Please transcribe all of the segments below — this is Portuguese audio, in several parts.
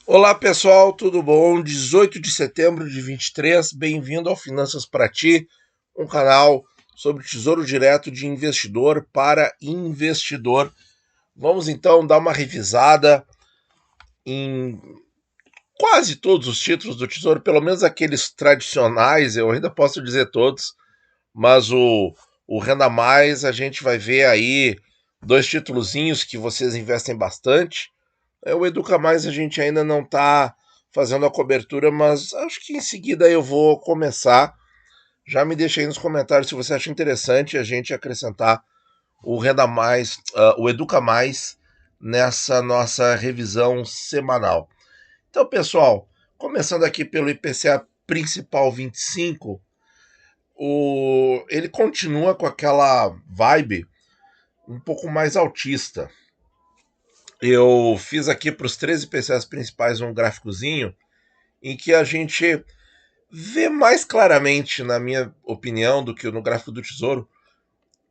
Olá pessoal, tudo bom? 18 de setembro de 23, bem-vindo ao Finanças para Ti, um canal sobre tesouro direto de investidor para investidor. Vamos então dar uma revisada em quase todos os títulos do tesouro, pelo menos aqueles tradicionais, eu ainda posso dizer todos, mas o Renda Mais a gente vai ver aí dois titulozinhos que vocês investem bastante. O Educa Mais a gente ainda não está fazendo a cobertura, mas acho que em seguida eu vou começar. Já me deixa aí nos comentários se você acha interessante a gente acrescentar o Renda Mais, o Educa Mais nessa nossa revisão semanal. Então, pessoal, começando aqui pelo IPCA principal 25, ele continua com aquela vibe um pouco mais altista. Eu fiz aqui para os 13 IPCAs principais um gráficozinho em que a gente vê mais claramente, na minha opinião, do que no gráfico do Tesouro,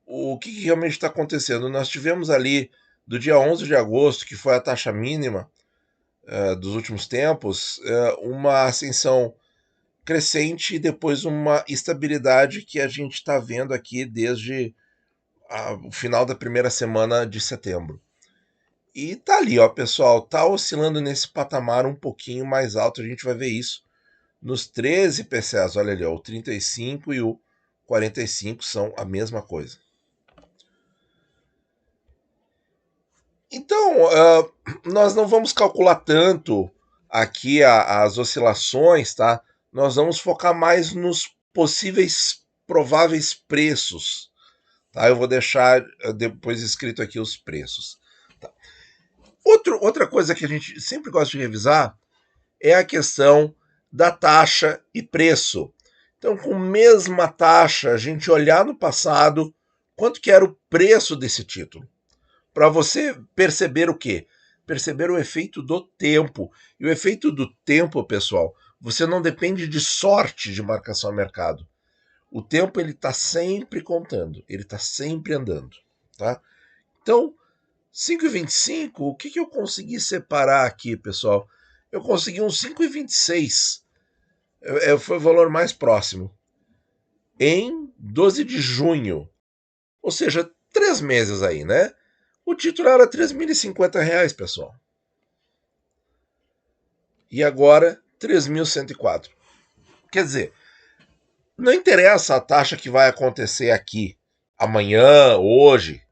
o que realmente está acontecendo. Nós tivemos ali, do dia 11 de agosto, que foi a taxa mínima dos últimos tempos, uma ascensão crescente e depois uma estabilidade que a gente está vendo aqui desde o final da primeira semana de setembro. E tá ali, ó, pessoal, tá oscilando nesse patamar um pouquinho mais alto, a gente vai ver isso nos 13 PCAs, olha ali, ó, o 35 e o 45 são a mesma coisa. Então, nós não vamos calcular tanto aqui as oscilações, tá? Nós vamos focar mais nos possíveis prováveis preços, tá? Eu vou deixar depois escrito aqui os preços. Tá? Outra coisa que a gente sempre gosta de revisar é a questão da taxa e preço. Então, com a mesma taxa, a gente olhar no passado quanto que era o preço desse título. Para você perceber o quê? Perceber o efeito do tempo. E o efeito do tempo, pessoal, você não depende de sorte de marcação a mercado. O tempo ele está sempre contando, ele está sempre andando, tá? Então, 5,25, o que eu consegui separar aqui, pessoal? Eu consegui um 5,26. Foi o valor mais próximo. Em 12 de junho. Ou seja, 3 meses aí, né? O título era R$ 3.050, pessoal. E agora, 3.104. Quer dizer, não interessa a taxa que vai acontecer aqui, amanhã, hoje.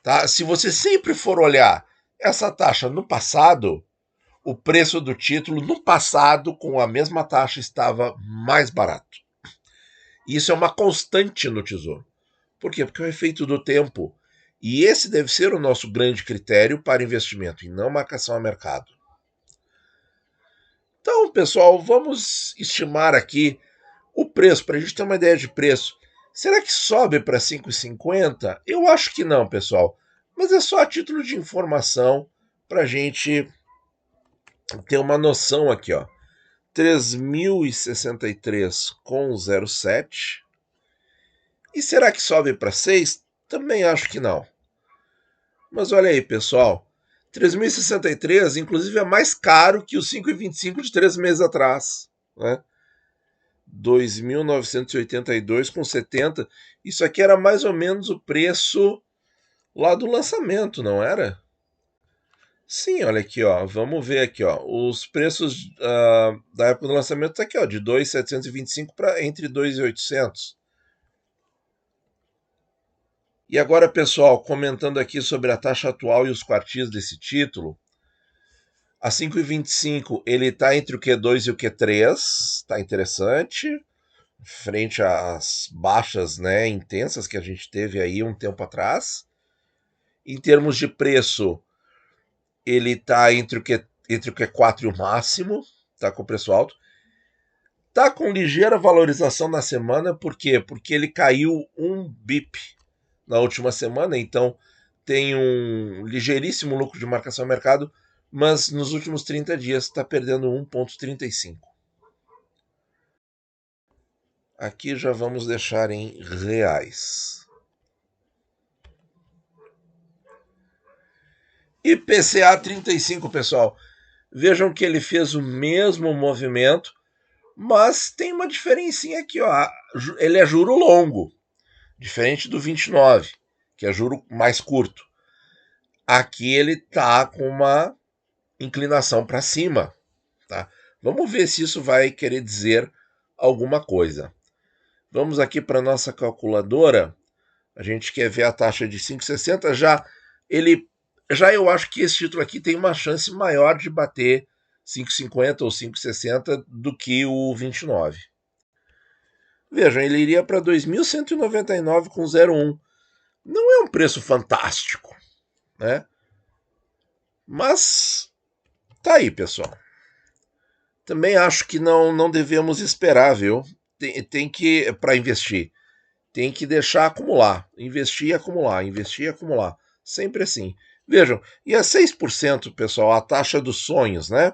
Tá? Se você sempre for olhar essa taxa no passado, o preço do título no passado, com a mesma taxa, estava mais barato. Isso é uma constante no Tesouro. Por quê? Porque é o efeito do tempo. E esse deve ser o nosso grande critério para investimento, e não marcação a mercado. Então, pessoal, vamos estimar aqui o preço, para a gente ter uma ideia de preço. Será que sobe para 5,50? Eu acho que não, pessoal. Mas é só a título de informação para a gente ter uma noção aqui, ó. 3.063,07. E será que sobe para 6? Também acho que não. Mas olha aí, pessoal. 3.063, inclusive, é mais caro que o 5,25 de 3 meses atrás. Né? 2.982,70. Isso aqui era mais ou menos o preço lá do lançamento, não era? Sim, olha aqui, ó. Vamos ver aqui, ó. Os preços da época do lançamento tá aqui, ó, de 2.725 para entre 2.800. E agora, pessoal, comentando aqui sobre a taxa atual e os quartis desse título, a 5,25 ele está entre o Q2 e o Q3, está interessante, frente às baixas, né, intensas que a gente teve aí um tempo atrás. Em termos de preço, ele está entre o Q4 e o máximo, está com preço alto. Está com ligeira valorização na semana, por quê? Porque ele caiu um BIP na última semana, então tem um ligeiríssimo lucro de marcação ao mercado, mas nos últimos 30 dias está perdendo 1,35. Aqui já vamos deixar em reais. IPCA 35, pessoal. Vejam que ele fez o mesmo movimento, mas tem uma diferencinha aqui, ó. Ele é juro longo, diferente do 29, que é juro mais curto. Aqui ele tá com uma inclinação para cima, tá? Vamos ver se isso vai querer dizer alguma coisa. Vamos aqui para nossa calculadora. A gente quer ver a taxa de 5,60. Já eu acho que esse título aqui tem uma chance maior de bater 5,50 ou 5,60 do que o 29. Vejam, ele iria para 2.199 com 0,1. Não é um preço fantástico, né? Mas tá aí, pessoal. Também acho que não devemos esperar, viu? Tem que, para investir, tem que deixar acumular. Investir e acumular, investir e acumular. Sempre assim. Vejam, e a 6%, pessoal, a taxa dos sonhos, né?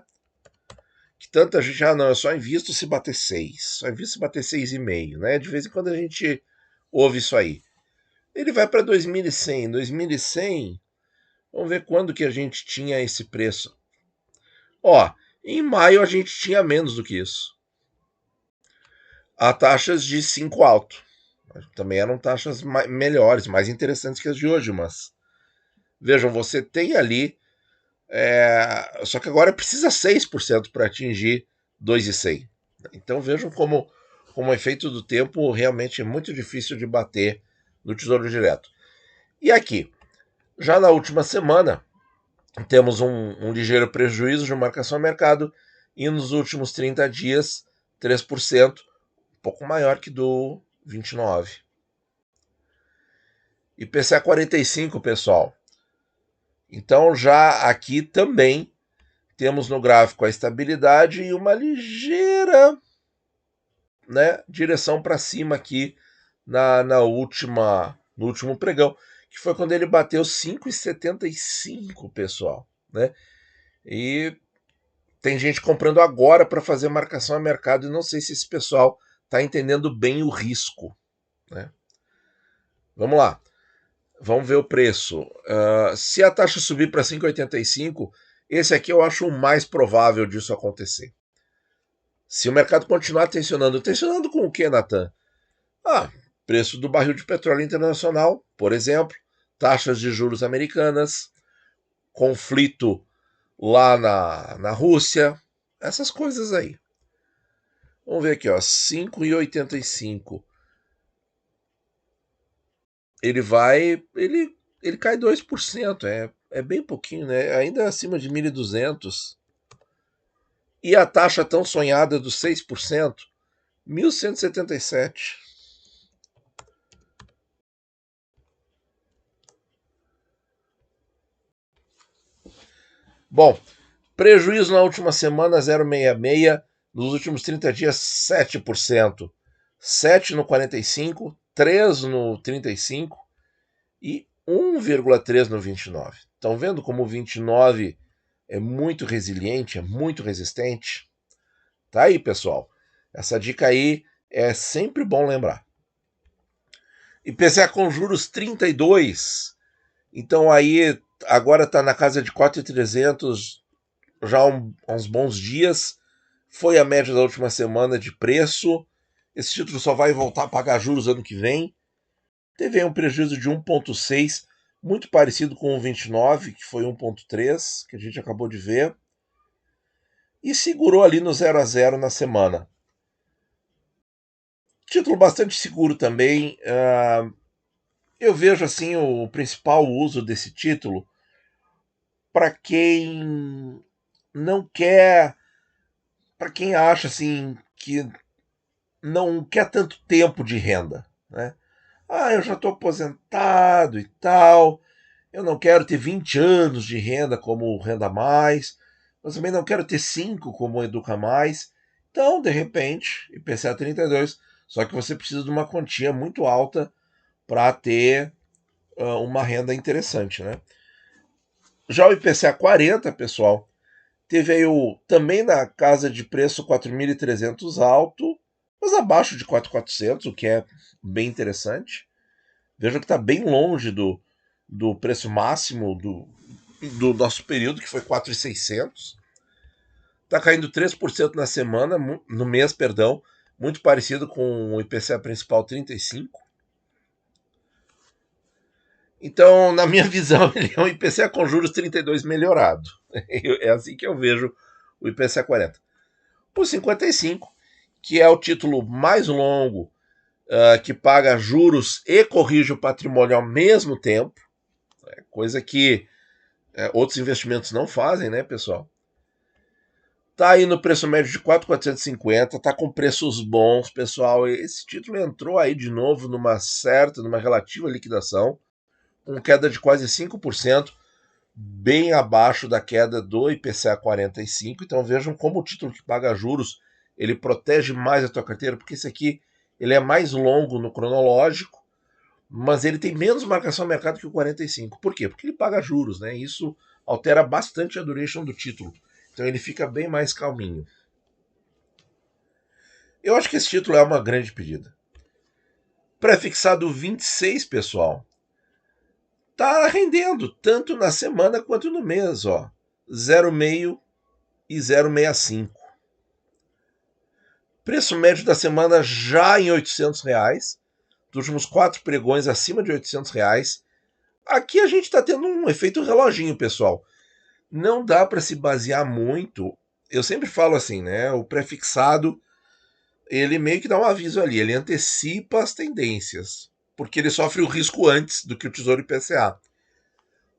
Que tanta gente, não, eu só invisto se bater 6, só invisto se bater 6,5, né? De vez em quando a gente ouve isso aí. Ele vai para 2.100. 2.100, vamos ver quando que a gente tinha esse preço. Ó, em maio a gente tinha menos do que isso. A taxas de 5 alto. Também eram taxas melhores, mais interessantes que as de hoje, mas vejam, você tem ali. Só que agora precisa 6% para atingir 2,100. Então vejam como o efeito do tempo realmente é muito difícil de bater no Tesouro Direto. E aqui, já na última semana, temos um ligeiro prejuízo de marcação a mercado e nos últimos 30 dias, 3%, um pouco maior que do 29. IPCA 45, pessoal. Então já aqui também temos no gráfico a estabilidade e uma ligeira, né, direção para cima aqui no último pregão, que foi quando ele bateu 5,75, pessoal, né? E tem gente comprando agora para fazer marcação a mercado e não sei se esse pessoal está entendendo bem o risco, né? Vamos lá. Vamos ver o preço. Se a taxa subir para 5,85, esse aqui eu acho o mais provável disso acontecer. Se o mercado continuar tensionando com o que, Natan? Preço do barril de petróleo internacional, por exemplo, taxas de juros americanas, conflito lá na Rússia, essas coisas aí. Vamos ver aqui, ó, 5,85. Ele cai 2%, é bem pouquinho, né? Ainda é acima de 1.200. E a taxa tão sonhada dos 6%, 1.177. Bom, prejuízo na última semana 0,66, nos últimos 30 dias 7%. 7 no 45, 3 no 35 e 1,3 no 29. Estão vendo como o 29 é muito resiliente, é muito resistente? Tá aí, pessoal. Essa dica aí é sempre bom lembrar. IPCA com juros 32. Então aí agora está na casa de 4.300 já há uns bons dias. Foi a média da última semana de preço. Esse título só vai voltar a pagar juros ano que vem. Teve aí um prejuízo de 1,6, muito parecido com o 29, que foi 1,3, que a gente acabou de ver. E segurou ali no 0 a 0 na semana. Título bastante seguro também. Eu vejo assim o principal uso desse título para quem não quer, para quem acha assim que não quer tanto tempo de renda, né? Eu já estou aposentado e tal, eu não quero ter 20 anos de renda como Renda Mais, mas também não quero ter 5 como Educa Mais. Então, de repente, IPCA 32, só que você precisa de uma quantia muito alta para ter uma renda interessante, né? Já o IPCA 40, pessoal, teve aí também na casa de preço 4.300 alto, mas abaixo de 4.400, o que é bem interessante. Veja que está bem longe do preço máximo do nosso período, que foi 4.600. Está caindo 3% na semana, no mês, perdão, muito parecido com o IPCA principal 35. Então, na minha visão, ele é um IPCA com juros 32 melhorado. É assim que eu vejo o IPCA 40. O 55, que é o título mais longo, que paga juros e corrige o patrimônio ao mesmo tempo, coisa que outros investimentos não fazem, né, pessoal? Tá aí no preço médio de 4.450, tá com preços bons, pessoal. Esse título entrou aí de novo numa relativa liquidação, com queda de quase 5%, bem abaixo da queda do IPCA 45. Então vejam como o título que paga juros, ele protege mais a tua carteira, porque esse aqui ele é mais longo no cronológico, mas ele tem menos marcação ao mercado que o 45. Por quê? Porque ele paga juros, né? Isso altera bastante a duration do título. Então ele fica bem mais calminho. Eu acho que esse título é uma grande pedida. Prefixado 26, pessoal. Tá rendendo tanto na semana quanto no mês, ó. 0,5 e 0,65. Preço médio da semana já em R$800. Dos últimos 4 pregões acima de R$800. Aqui a gente está tendo um efeito reloginho, pessoal. Não dá para se basear muito. Eu sempre falo assim, né? O prefixado, ele meio que dá um aviso ali. Ele antecipa as tendências. Porque ele sofre o risco antes do que o Tesouro IPCA.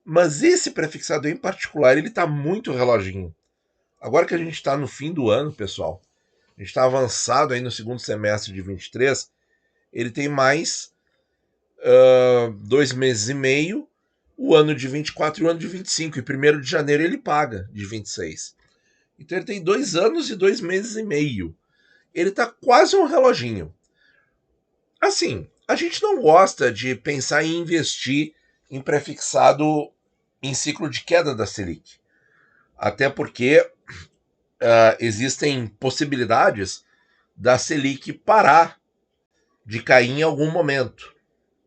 Mas esse prefixado em particular, ele está muito reloginho. Agora que a gente está no fim do ano, pessoal, a gente está avançado aí no segundo semestre de 23, ele tem mais 2 meses e meio, o ano de 24 e o ano de 25. E 1º de janeiro ele paga de 26. Então ele tem 2 anos e 2 meses e meio. Ele está quase um reloginho. Assim, a gente não gosta de pensar em investir em prefixado em ciclo de queda da Selic. Até porque existem possibilidades da Selic parar de cair em algum momento.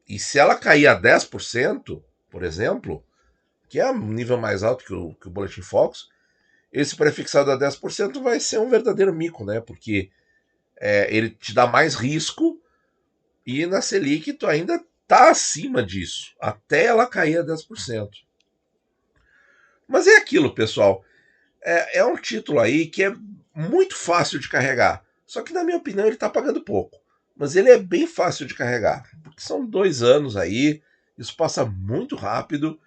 E se ela cair a 10%, por exemplo, que é um nível mais alto que o Boletim Focus, esse prefixado a 10% vai ser um verdadeiro mico, né? Porque ele te dá mais risco e na Selic tu ainda tá acima disso, até ela cair a 10%. Mas é aquilo, pessoal. É um título aí que é muito fácil de carregar. Só que, na minha opinião, ele está pagando pouco. Mas ele é bem fácil de carregar. Porque são 2 anos aí, isso passa muito rápido,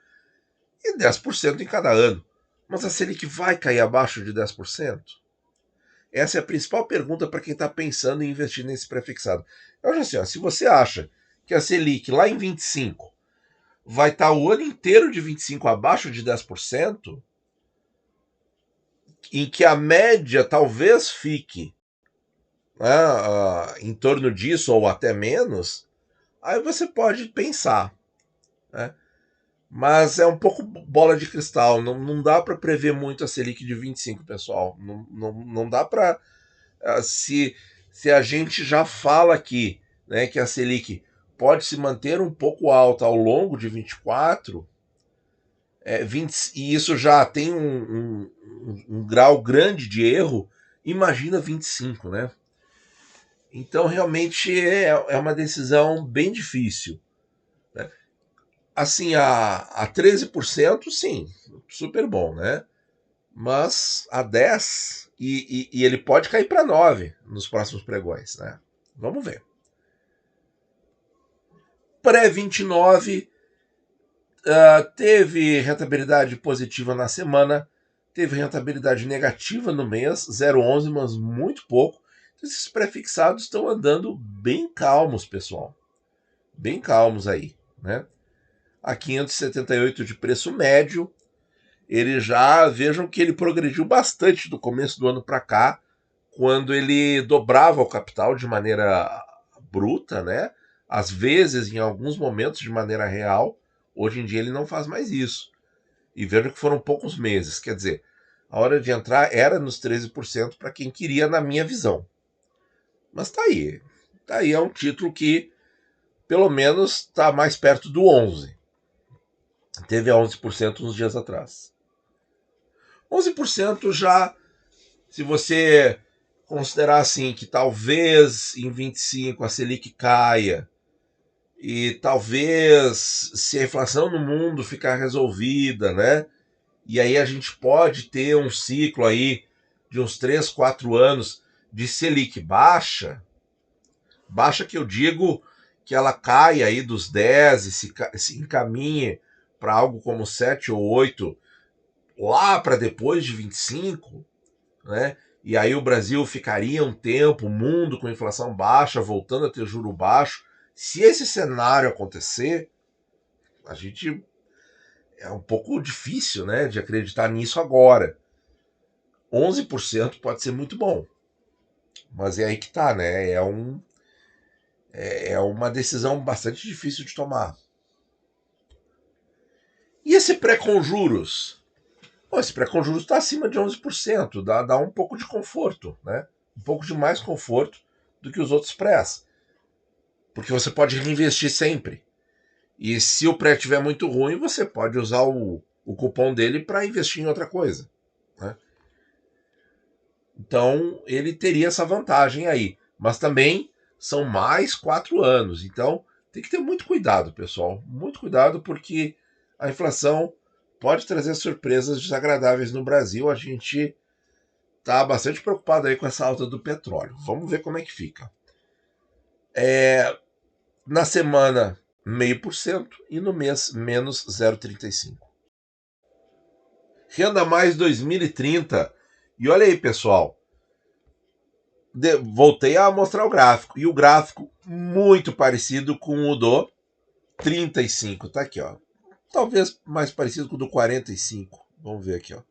e 10% em cada ano. Mas a Selic vai cair abaixo de 10%? Essa é a principal pergunta para quem está pensando em investir nesse prefixado. Eu acho assim, ó, se você acha que a Selic lá em 25 vai estar o ano inteiro de 25 abaixo de 10%, em que a média talvez fique, né, em torno disso ou até menos, aí você pode pensar. Né? Mas é um pouco bola de cristal, não dá para prever muito a Selic de 25, pessoal. Não dá para. Se a gente já fala aqui, né, que a Selic pode se manter um pouco alta ao longo de 24, 20, e isso já tem um grau grande de erro, imagina 25, né? Então, realmente, é uma decisão bem difícil. Né? Assim, a 13%, sim, super bom, né? Mas a 10%, e ele pode cair para 9% nos próximos pregões, né? Vamos ver. Pré-29, teve rentabilidade positiva na semana, teve rentabilidade negativa no mês, 0,11, mas muito pouco. Então, esses prefixados estão andando bem calmos, pessoal. Bem calmos aí, né? A 578 de preço médio, ele já, vejam que ele progrediu bastante do começo do ano para cá, quando ele dobrava o capital de maneira bruta, né? Às vezes, em alguns momentos, de maneira real. Hoje em dia ele não faz mais isso. E vejam que foram poucos meses. Quer dizer, a hora de entrar era nos 13% para quem queria, na minha visão. Mas tá aí. Tá aí, é um título que, pelo menos, está mais perto do 11%. Teve a 11% uns dias atrás. 11% já Se você considerar assim que talvez em 25 a Selic caia e talvez se a inflação no mundo ficar resolvida, né? E aí a gente pode ter um ciclo aí de uns 3, 4 anos de Selic baixa, baixa que eu digo que ela caia aí dos 10 e se encaminhe para algo como 7 ou 8 lá para depois de 25, né? E aí o Brasil ficaria um tempo, o mundo com inflação baixa, voltando a ter juro baixo. Se esse cenário acontecer, a gente é um pouco difícil, né, de acreditar nisso agora. 11% pode ser muito bom, mas é aí que tá, né? É uma decisão bastante difícil de tomar. E esse pré-com-juros? Bom, esse pré-com-juros está acima de 11%, dá um pouco de conforto, né? Um pouco de mais conforto do que os outros prés. Porque você pode reinvestir sempre. E se o pré estiver muito ruim, você pode usar o cupom dele para investir em outra coisa, né? Então, ele teria essa vantagem aí. Mas também são mais 4 anos. Então, tem que ter muito cuidado, pessoal. Muito cuidado, porque a inflação pode trazer surpresas desagradáveis no Brasil. A gente está bastante preocupado aí com essa alta do petróleo. Vamos ver como é que fica. Na semana, 0,5% e no mês, menos 0,35%. Renda Mais 2030. E olha aí, pessoal. Voltei a mostrar o gráfico. E o gráfico muito parecido com o do 35. Tá aqui, ó. Talvez mais parecido com o do 45. Vamos ver aqui, ó.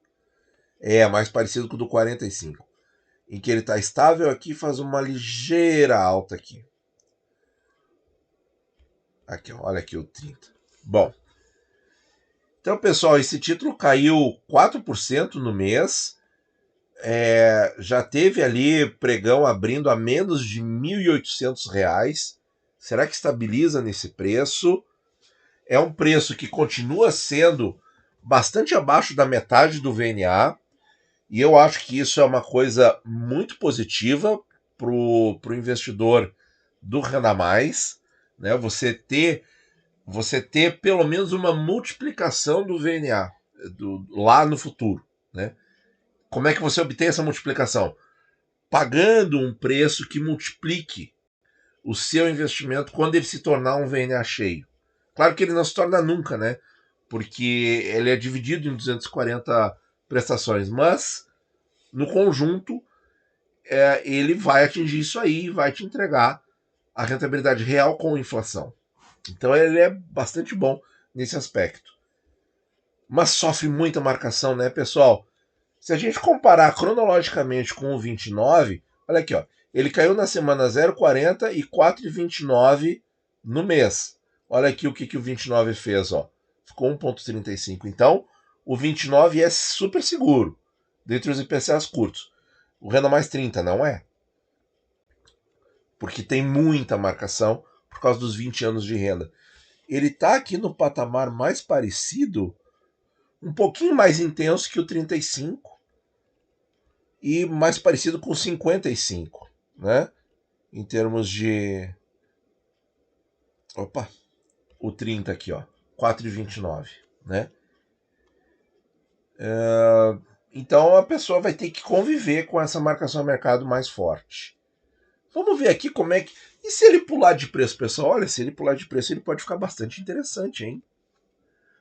É, mais parecido com o do 45. Em que ele está estável aqui, faz uma ligeira alta aqui. Aqui, ó, olha aqui o 30. Bom. Então, pessoal, esse título caiu 4% no mês. Já teve ali pregão abrindo a menos de R$ 1.800. Será que estabiliza nesse preço? É um preço que continua sendo bastante abaixo da metade do VNA. E eu acho que isso é uma coisa muito positiva para o investidor do Renda Mais, né? Você ter pelo menos uma multiplicação do VNA lá no futuro, né? Como é que você obtém essa multiplicação? Pagando um preço que multiplique o seu investimento quando ele se tornar um VNA cheio. Claro que ele não se torna nunca, né? Porque ele é dividido em 240 prestações, mas no conjunto ele vai atingir isso aí e vai te entregar a rentabilidade real com inflação. Então ele é bastante bom nesse aspecto. Mas sofre muita marcação, né, pessoal? Se a gente comparar cronologicamente com o 29, olha aqui, ó, ele caiu na semana 0,40 e 4,29 no mês. Olha aqui o que o 29 fez, ó. Ficou 1,35. Então, o 29 é super seguro dentre os IPCAs curtos. O Renda Mais 30 não é. Porque tem muita marcação por causa dos 20 anos de renda. Ele está aqui no patamar mais parecido, um pouquinho mais intenso que o 35 e mais parecido com o 55, né? Em termos de... Opa! O 30 aqui, ó. 4,29, né? Então a pessoa vai ter que conviver com essa marcação a mercado mais forte. Vamos ver aqui como é que... E se ele pular de preço, pessoal? Olha, se ele pular de preço, ele pode ficar bastante interessante, hein?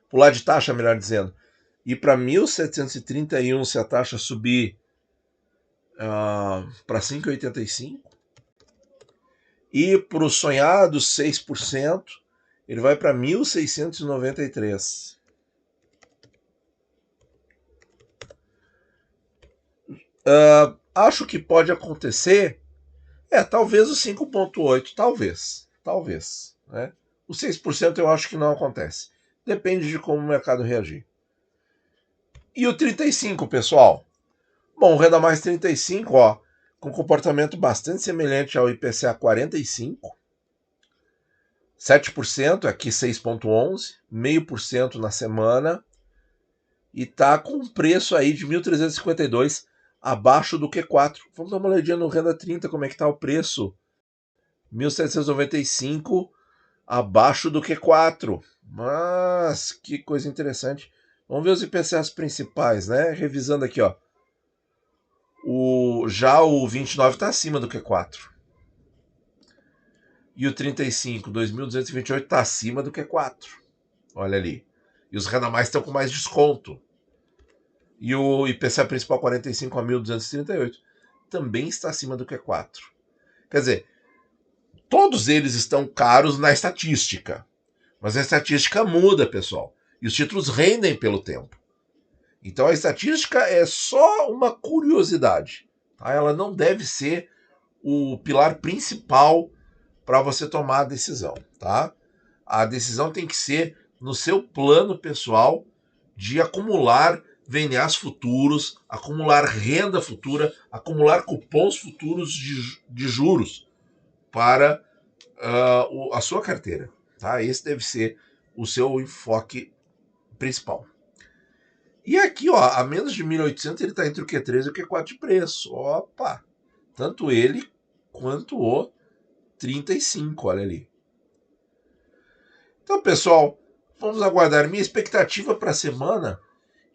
Pular de taxa, melhor dizendo. E para 1.731, se a taxa subir para 5,85, e para o sonhado 6%, ele vai para 1.693. Acho que pode acontecer, talvez o 5,8%, talvez, né? O 6% eu acho que não acontece. Depende de como o mercado reagir. E o 35, pessoal? Bom, o Renda Mais 35, ó, com comportamento bastante semelhante ao IPCA 45, 7%, aqui 6,11%, 0,5% na semana, e tá com um preço aí de 1.352, abaixo do Q4. Vamos dar uma olhadinha no Renda 30, como é que está o preço. 1.795 abaixo do Q4. Mas que coisa interessante. Vamos ver os IPCAs principais, né? Revisando aqui, ó. Já o 29 está acima do Q4. E o 35, 2.228, está acima do Q4. Olha ali. E os renda mais estão com mais desconto. E o IPCA principal 45 a 1.238 também está acima do Q4. Quer dizer, todos eles estão caros na estatística. Mas a estatística muda, pessoal. E os títulos rendem pelo tempo. Então a estatística é só uma curiosidade. Tá? Ela não deve ser o pilar principal para você tomar a decisão. Tá? A decisão tem que ser no seu plano pessoal de acumular VNAs futuros, acumular renda futura, acumular cupons futuros de juros para a sua carteira. Tá? Esse deve ser o seu enfoque principal. E aqui, ó, a menos de 1.800 ele está entre o Q3 e o Q4 de preço. Opa! Tanto ele quanto o 35, olha ali. Então, pessoal, vamos aguardar. Minha expectativa para a semana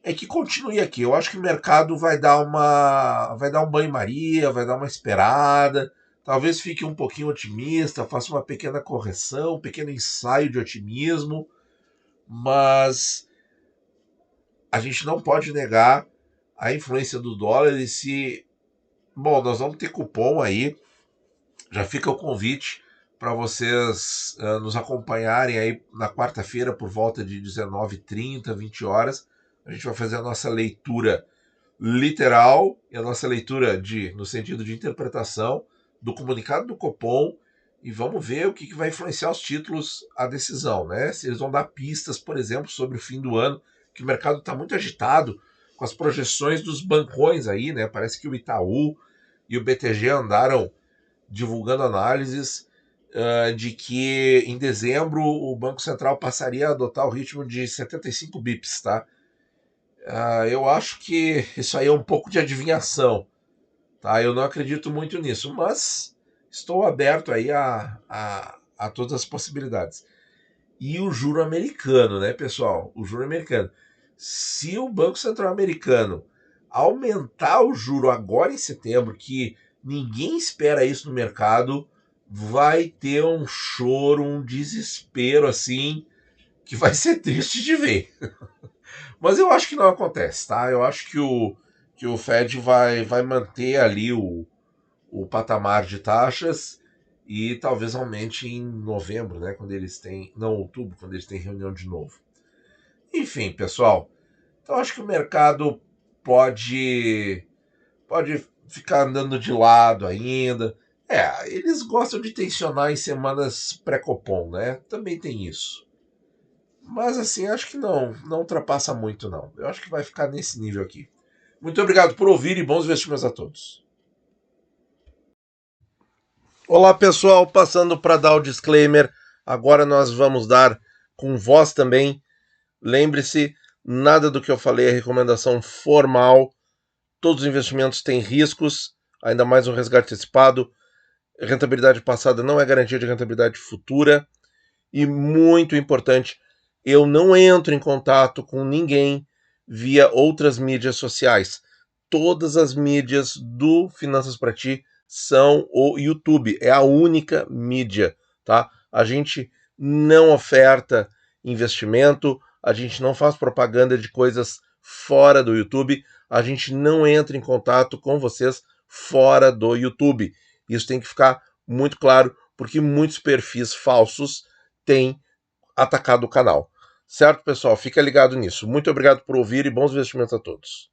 é que continue aqui. Eu acho que o mercado vai dar um banho-maria, vai dar uma esperada. Talvez fique um pouquinho otimista, faça uma pequena correção, um pequeno ensaio de otimismo, mas a gente não pode negar a influência do dólar e se... Bom, nós vamos ter cupom aí, já fica o convite para vocês nos acompanharem aí na quarta-feira por volta de 19h30, 20 horas. A gente vai fazer a nossa leitura literal e a nossa leitura no sentido de interpretação do comunicado do Copom e vamos ver o que vai influenciar os títulos à decisão, né? Se eles vão dar pistas, por exemplo, sobre o fim do ano, que o mercado está muito agitado com as projeções dos bancões aí, né? Parece que o Itaú e o BTG andaram divulgando análises de que em dezembro o Banco Central passaria a adotar o ritmo de 75 bips, tá? Eu acho que isso aí é um pouco de adivinhação, tá? Eu não acredito muito nisso, mas estou aberto aí a todas as possibilidades. E o juro americano, né, pessoal? O juro americano. Se o Banco Central americano aumentar o juro agora em setembro, que ninguém espera isso no mercado, vai ter um choro, um desespero assim, que vai ser triste de ver. Mas eu acho que não acontece, tá? Eu acho que o Fed vai manter ali o patamar de taxas e talvez aumente em novembro, né? Quando eles têm. Não, outubro, quando eles têm reunião de novo. Enfim, pessoal. Então acho que o mercado pode ficar andando de lado ainda. Eles gostam de tensionar em semanas pré-copom, né? Também tem isso. Mas assim, acho que não ultrapassa muito, não. Eu acho que vai ficar nesse nível aqui. Muito obrigado por ouvir e bons investimentos a todos. Olá, pessoal. Passando para dar o disclaimer. Agora nós vamos dar com voz também. Lembre-se, nada do que eu falei é recomendação formal. Todos os investimentos têm riscos, ainda mais um resgate antecipado. Rentabilidade passada não é garantia de rentabilidade futura. E muito importante, eu não entro em contato com ninguém via outras mídias sociais. Todas as mídias do Finanças para Ti são o YouTube, é a única mídia, tá? A gente não oferta investimento, a gente não faz propaganda de coisas fora do YouTube, a gente não entra em contato com vocês fora do YouTube. Isso tem que ficar muito claro, porque muitos perfis falsos têm atacado o canal. Certo, pessoal? Fica ligado nisso. Muito obrigado por ouvir e bons investimentos a todos.